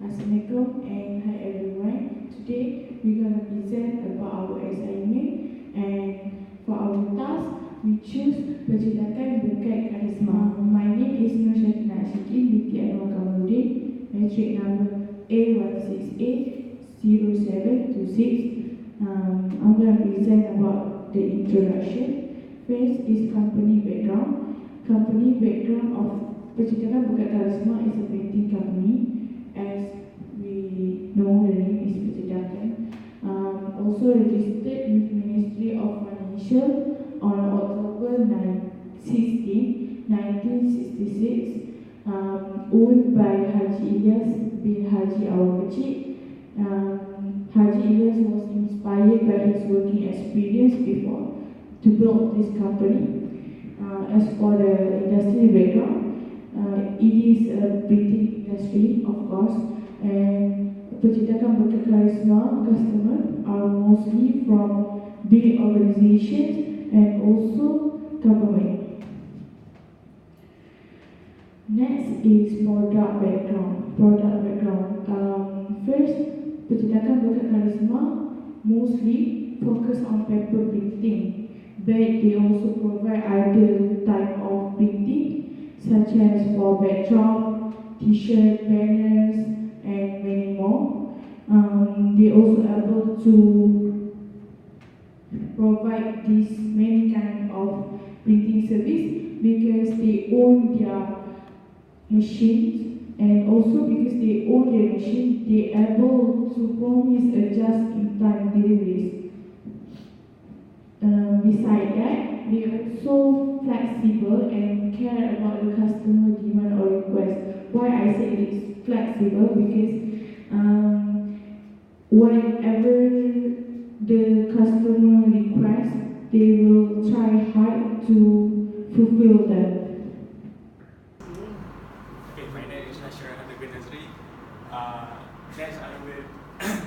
Assalamualaikum and hi everyone. Today we're going to present about our assignment, and for our task we choose Percetakan, Berkat, Karisma. My name is Nur Syatina Ashiki binti Anwar Kamaludin, matric number A1680726. I'm going to present about the introduction. First is company background. Company background of Percetakan, Berkat, Karisma is a printing company. As we know, the name is Percetakan. Also registered with Ministry of Financial on October 16, 1966. Owned by Haji Ilyas bin Haji Awang Kecil. Haji Ilyas was inspired by his working experience before to build this company. As for the industry background, it is a printing industry, of course, and Percetakan, Berkat, Karisma customer are mostly from big organizations and also government. Next is product background. First, Percetakan, Berkat, Karisma mostly focus on paper printing, but they also provide other type of printing such as for backdrop, t-shirt, banners, and many more. They also able to provide these many kind of printing service because they own their machines, and also because they own their machine, they able to promise a just-in-time deliveries. Besides that, they also flexible and care about the customer demand or request. Why I say it's flexible? Because whatever the customer requests, they will try hard to fulfill them. Okay, my name is Syarikat. Next I will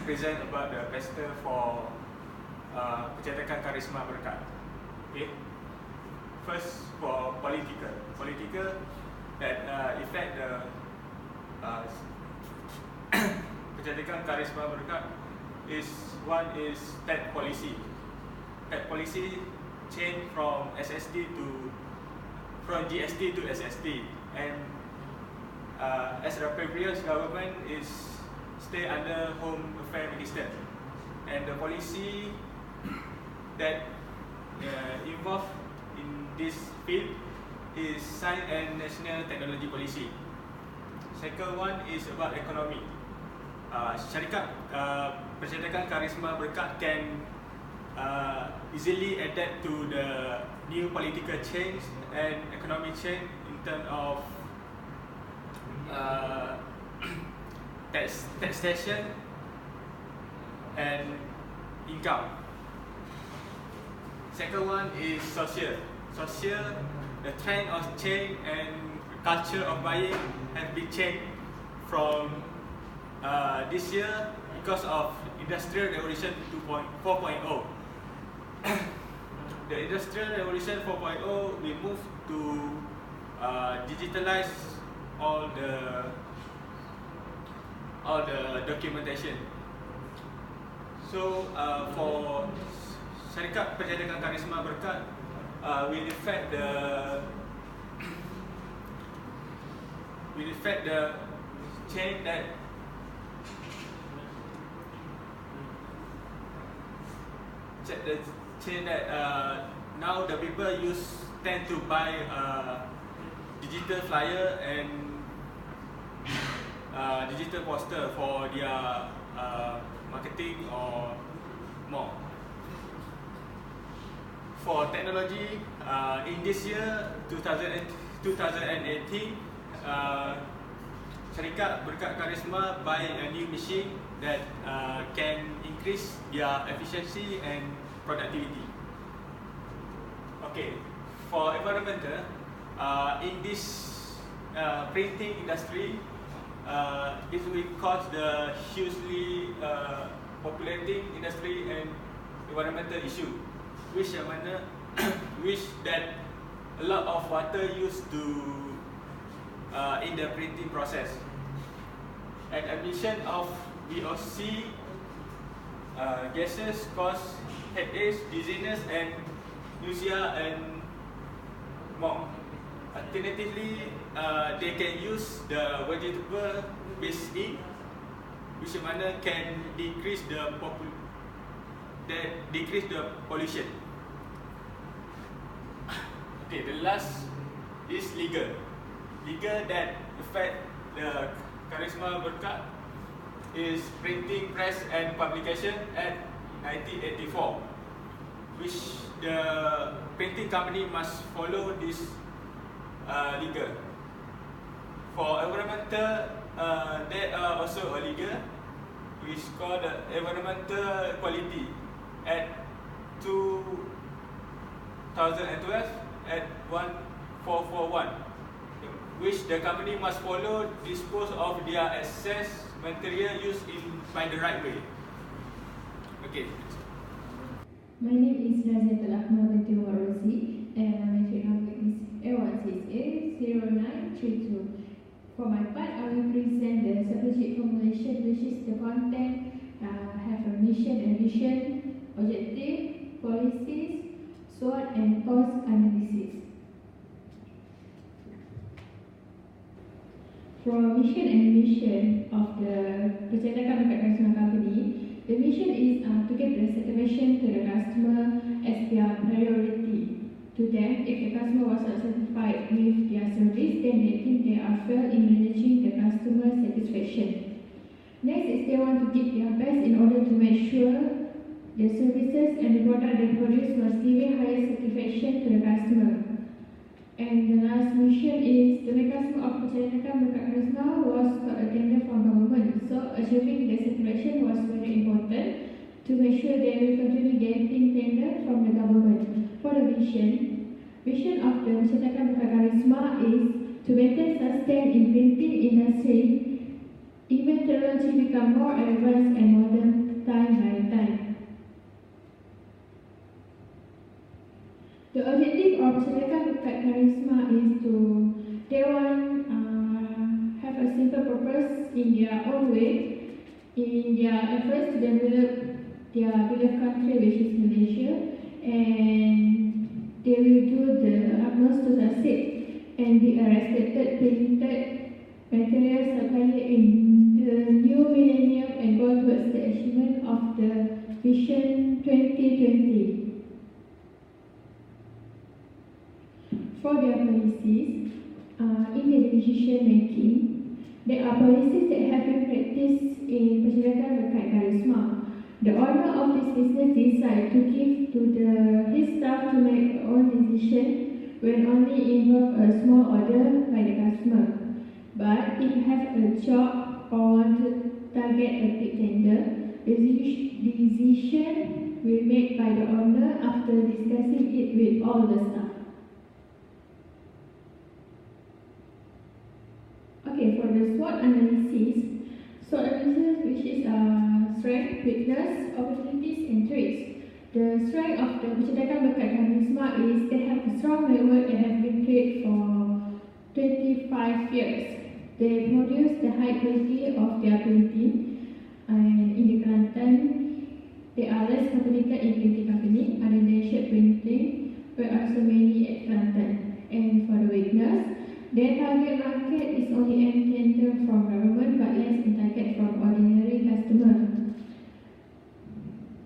present about the poster for Percetakan, Karisma, Berkat. Okay. First for political that affect the Percetakan, Karisma, Berkat is one is tax policy. Tax policy change from GST to SST, and as the previous government is stay under Home Affairs Minister, and the policy that involved in this field is Science and National Technology Policy. Second one is about economy. Syarikat Percetakan, Karisma, Berkat can easily adapt to the new political change and economic change in terms of taxation and income. Second one is social. The trend of change and culture of buying has been changed from this year because of Industrial Revolution 4.0. The Industrial Revolution 4.0 we move to digitalize all the documentation. So for Syarikat Percetakan, Karisma, Berkat will affect the change that now the people tend to buy digital flyer and digital poster for their marketing or more. For technology, in this year 2018, Syarikat Berkat, Karisma buy a new machine that can increase their efficiency and productivity. Okay, for environmental, in this printing industry, it will cause the hugely populating industry and environmental issue, which that a lot of water used to in the printing process. and emission of VOC gases cause headaches, dizziness, and nausea, and more. Alternatively, they can use the vegetable-based ink, which mana can decrease the pollution. Okay, the last is legal. Legal that affect the Karisma Berkat is Printing, Press and Publication Act 1984, which the printing company must follow this legal. For environmental, there are also a legal, which is called the Environmental Quality Act 2012 at 1441, which the company must follow, dispose of their excess material used by the right way. Okay. My name is L1T1 and my entry number is L1680932. For my part, I will present the strategic formulation, which is the content, have a mission and vision, objective, policies, SWOT and cost analysis. For mission and mission of the Percetakan Berkat Karisma company, the mission is to give the satisfaction to the customer as their priority. To them, if the customer was not satisfied with their service, then they think they are fail in managing the customer satisfaction. Next is they want to give their best in order to make sure the services and the product they produce must give higher satisfaction to the customer. And the last mission is the mechanism of Percetakan Berkat Karisma was got a tender from government. So achieving the satisfaction was very important to make sure they will continue getting tender from the government. For the vision of the Percetakan Berkat Karisma is to maintain sustain in printing industry, even technology become more advanced and modern time by time. The objective of Syarikat Berkat Karisma is to, they want have a simple purpose in their own way, in their efforts to develop their beloved country, which is Malaysia, and they will do the utmost to succeed and be a respected printed material supplier in the new millennium and go towards the achievement of the Vision 2020. For their policies, in the decision making, there are policies that have been practiced in Percetakan Berkat Karisma. The owner of this business decides to give to his staff to make their own decision when only involve a small order by the customer. But if you have a job or want to target a big tender, the decision will be made by the owner after discussing it with all the staff. Okay, for the SWOT analysis, which is strength, weakness, opportunities and traits. The strength of the Percetakan Berkat Karisma is they have a strong network that has been created for 25 years. They produce the high quality of their printing, and in the Kelantan, there are less competitor in printing company, other than shirt printing, but also many at Kelantan. And for the weakness, their target market is only tender from government but less in target from ordinary customer.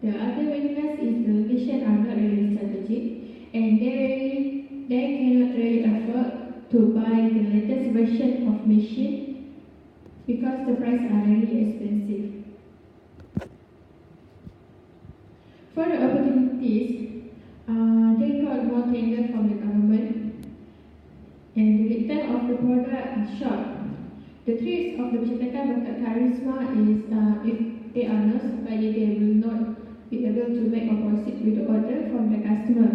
The other weakness is the location are not really strategic and they cannot really afford to buy the latest version of machine because the price are really expensive. For the opportunities, they got more tender from the government. And the lead time of the product is short. The tricks of the Percetakan Berkat Karisma is if they are not supplier, they will not be able to make or proceed with the order from the customer.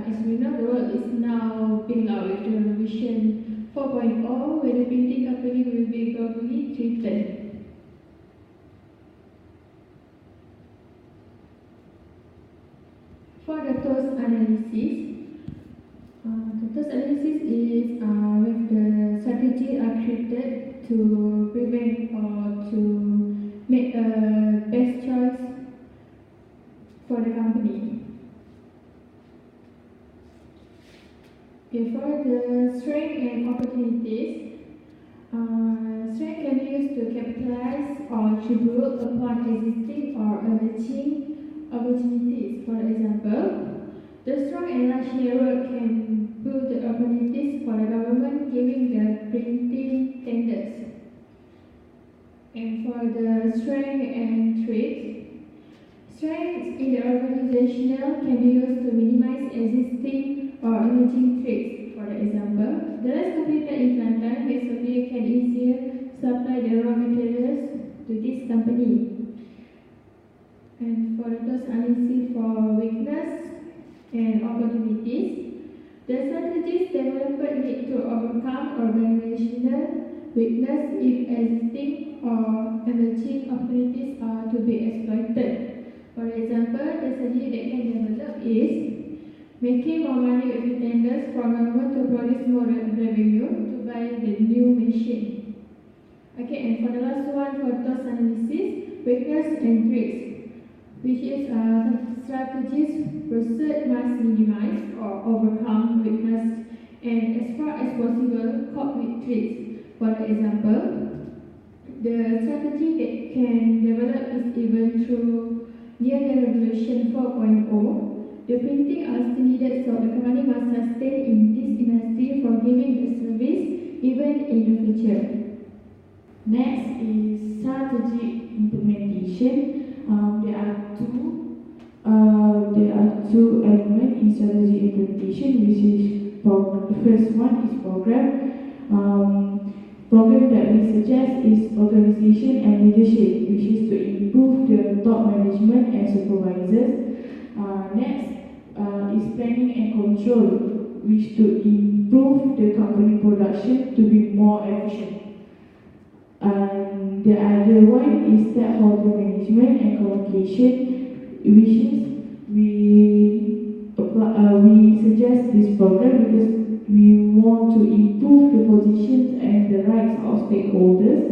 As we know, the world is now being out with the Vision 4.0, where the printing company will be globally treated. For the TOS analysis, the TOS analysis is with the strategy are created to prevent or to make a best choice for the company. Okay, for the strength and opportunities, strength can be used to capitalize or to build upon existing or emerging opportunities. For example, the strong and large network can build the opportunities for the government giving the printing tenders. And for the strength and traits, strengths in the organizational can be used to minimize existing or emerging threats. For example, the less completed in Kelantan basically can easier supply the raw materials to this company. And for those analysis for weakness and opportunities, the strategies developed need to overcome organizational weakness if existing or emerging opportunities are to be exploited. For example, the strategy that can develop is making more money with the tenders for government to produce more revenue to buy the new machine. Okay, and for the last one, for those analysis, weakness and threats, which is strategies pursued must minimize or overcome weakness and as far as possible cope with threats. For example, the strategy that can develop is even through near the Revolution 4.0. The printing are still needed, so the company must sustain in this industry for giving the service even in the future. Next is strategy implementation. There are two elements in strategy implementation, which is the first one is program. Program that we suggest is organization and leadership, which is to improve the top management and supervisors. Next is planning and control, which to improve the company production to be more efficient. And the other one is stakeholder management and communication, which is we suggest this program because we want to improve the positions and the rights of stakeholders,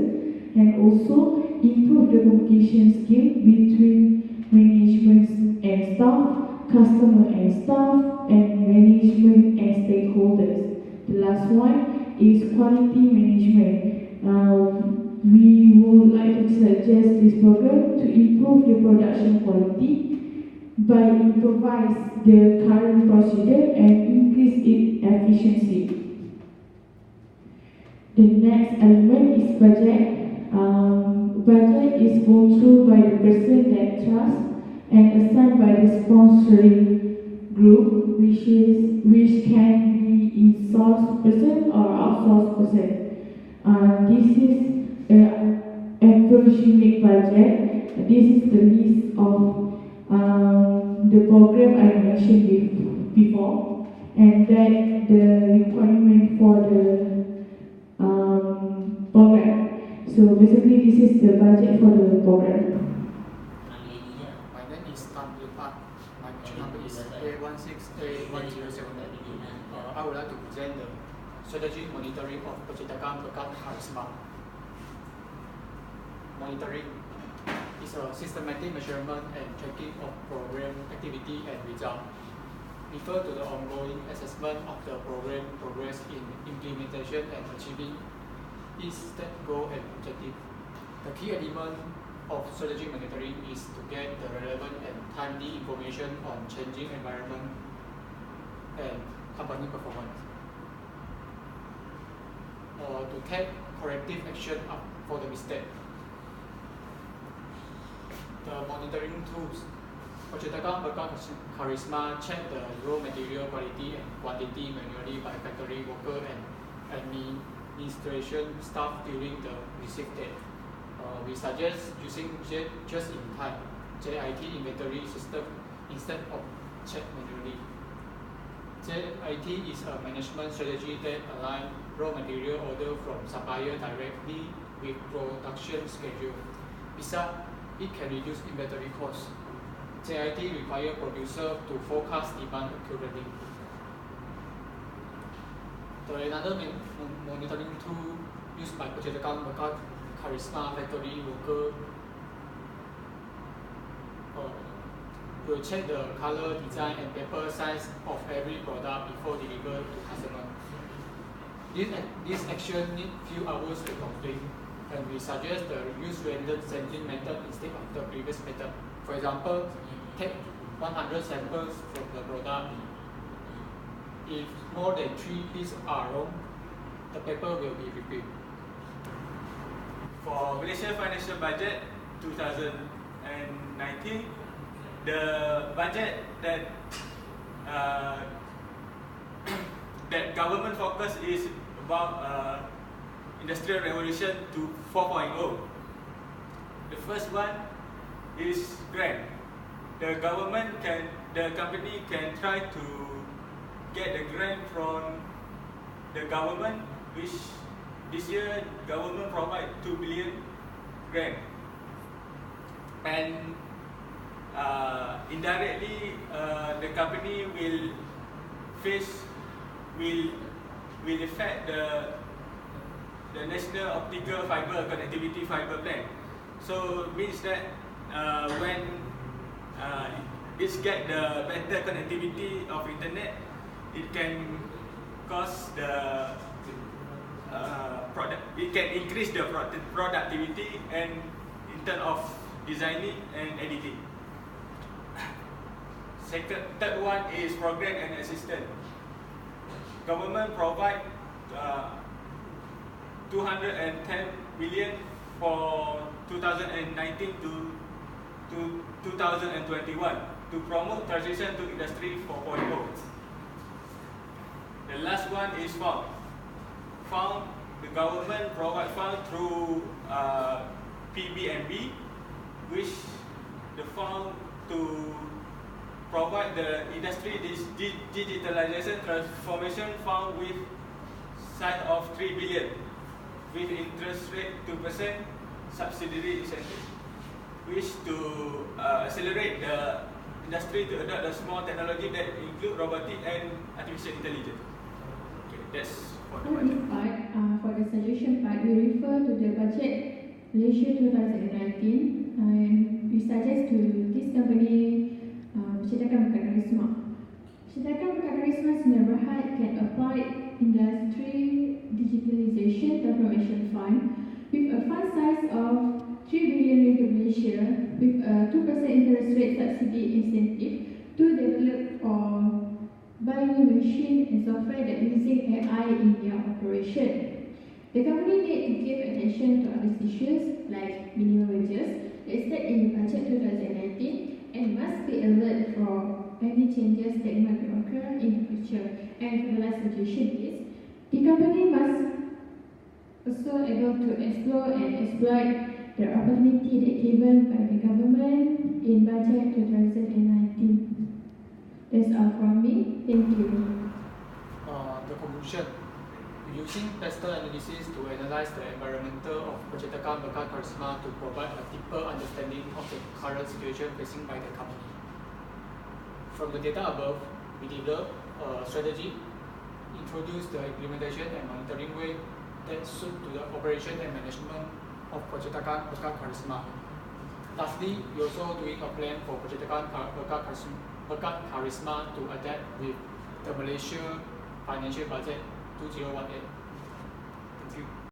and also improve the communication skill between management and staff, customer and staff, and management and stakeholders. The last one is quality management. We would like to suggest this program to improve the production quality by improvise the current procedure and increase its efficiency. The next element is budget. Budget is controlled by the person that trusts and assigned by the sponsoring group, which can be in-source person or outsourced person. This is approximate budget. This is the list of the program I mentioned before, and that the requirement for the program. So basically, this is the budget for the program. My name is Tan Berkat. My number is A16A107. I would like to present the strategy monitoring of Percetakan, Berkat, Karisma. Monitoring is a systematic measurement and tracking of program activity and result. Refer to the ongoing assessment of the program progress in implementation and achieving its set goal and objective. The key element of strategy monitoring is to get the relevant and timely information on changing environment and company performance, or to take corrective action for the mistake. The monitoring tools. Percetakan, Berkat, Karisma check the raw material quality and quantity manually by factory worker and administration staff during the receipt date. We suggest using just-in-time JIT inventory system instead of check manually. JIT is a management strategy that aligns raw material order from supplier directly with production schedule. Besides, it can reduce inventory costs. JIT requires producers to forecast demand accurately. Another monitoring tool used by Percetakan, Berkat, Karisma factory worker will check the color, design, and paper size of every product before deliver to customer. This action needs few hours to complete, and we suggest the use random sampling method instead of the previous method. For example, take 100 samples from the product. If more than 3 pieces are wrong, the paper will be repeated. For Malaysia Financial Budget 2019, the budget that that government focus is about Industrial Revolution to 4.0. The first one is grant. The company can try to get the grant from the government, which this year government provide 2 billion grant, and indirectly the company will affect the National Optical Fiber Connectivity Fiber Plan. So means that when it's get the better connectivity of internet, it can cause the it can increase the productivity and in terms of designing and editing. Third one is program and assistance. Government provide 210 billion for 2019 to 2021 to promote transition to Industry 4.0. The last one is fund. The government provide fund through PBNB, which the fund to provide the industry digitalization transformation fund with size of 3 billion with interest rate 2% subsidiary incentive, which to accelerate the industry to adopt the small technology that include robotic and artificial intelligence. Okay, that's for the budget. For the suggestion part, we refer to the budget Malaysia 2019, and we suggest to this company Percetakan Berkat Karisma. Percetakan Berkat Karisma Sdn Bhd can apply industry digitalization transformation fund with a fund size of 3 billion ringgit Malaysia with a 2% interest rate subsidy incentive to develop or buy new machine and software that using AI in their operation. The company need to give attention to other issues like minimum wages that is set in the budget 2019 and must be alert for any changes that might occur in the future. And for the last suggestion is, the company must also able to explore and exploit the opportunity that given by the government in budget 2019. That's all from me. Thank you. The conclusion. Using pester analysis to analyze the environmental of Percetakan Berkat Karisma to provide a deeper understanding of the current situation facing by the company. From the data above, we developed a strategy, introduced the implementation and monitoring way that suit to the operation and management of Percetakan Berkat Karisma. Lastly, we also doing a plan for Percetakan Berkat Karisma to adapt with the Malaysia Financial Budget 2018.